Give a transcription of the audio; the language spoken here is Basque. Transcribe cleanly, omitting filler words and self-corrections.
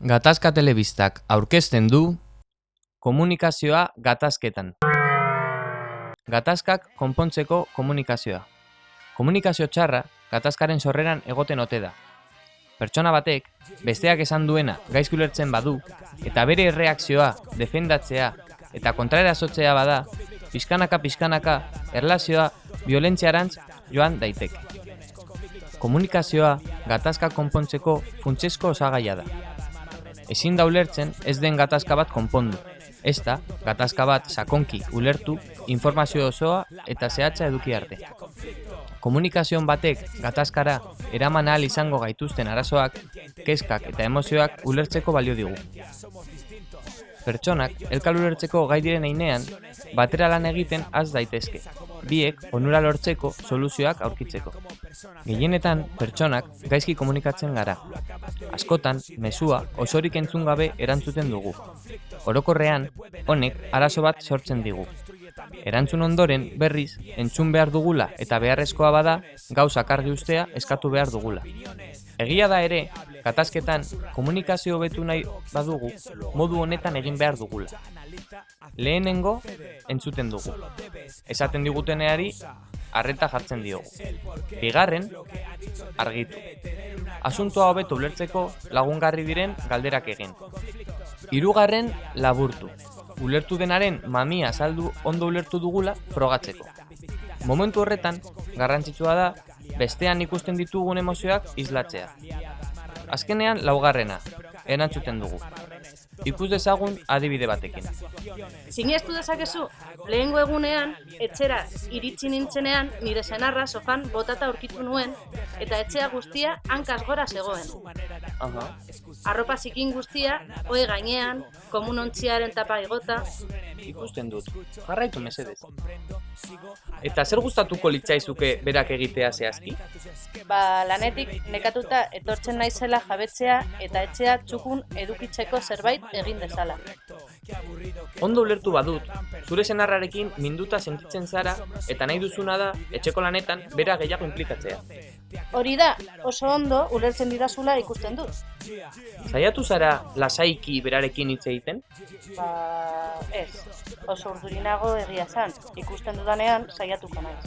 Gatazka Telebistak aurkezten du komunikazioa gatazketan. Gatazkak konpontzeko komunikazioa. Komunikazio txarra gatazkaren sorreran egoten ote da. Pertsona batek besteak esan duena gaizki ulertzen badu eta bere erreakzioa defendatzea eta kontraerasotzea bada, pixkanaka erlazioa biolentziarantz joan daiteke. Komunikazioa gatazka konpontzeko funtsezko osagaia da. Ezin da ulertzen ez den gatazka bat konpondu. Ezta, gatazka bat sakonki ulertu, informazio osoa eta zehatza eduki arte. Komunikazioan batek gatazkara eraman ahal izango gaituzten arazoak, kezkak eta emozioak ulertzeko balio digu. Pertsonak elkar ulertzeko gai diren heinean, batera lan egiten has daitezke, biek onura lortzeko soluzioak aurkitzeko. Gehienetan, pertsonak gaizki komunikatzen gara. Askotan, mezua osorik entzun gabe erantzuten dugu. Orokorrean, honek arazo bat sortzen digu. Erantzun ondoren, berriz, entzun behar dugula eta beharrezkoa bada, gauzak argi ustea eskatu behar dugula. Egia da ere, gatazketan komunikazio hobetu nahi badugu, modu honetan egin behar dugula. Lehenengo, entzuten dugu. Esaten diguteneari, arreta jartzen diogu. Bigarren, argitu. Asuntoa hobeto ulertzeko lagungarri diren galderak egin. Hirugarren, laburtu. Ulertu denaren mamia azaldu ondo ulertu dugula frogatzeko. Momentu horretan, garrantzitsua da, bestean ikusten ditugun emozioak islatzea. Azkenean, laugarrena, erantzuten dugu. Ikus dezagun adibide batekin. Sinestu dezakezu, lehengo egunean, etxera iritsi nintzenean, nire senarra sofan botata aurkitu nuen, eta etxea guztia hankaz gora zegoen. Arropa zikin guztia, ohe gainean, komunontziaren tapa igota. Ikusten dut, jarraitu mesedez. Eta zer gustatuko litzaizuke berak egitea zehazki? Lanetik nekatuta etortzen naizela jabetzea eta etxea txukun edukitzeko zerbait egin dezala. Ondo ulertu badut, zure senarrarekin minduta sentitzen zara eta nahi duzuna da etxeko lanetan bera gehiago inplikatzea. Hori da, oso ondo ulertzen didazula ikusten dut. Saiatu zara lasaiki berarekin hitz egiten? Ez, oso urdurinago egia zan, ikusten dudanean saiatuko naiz.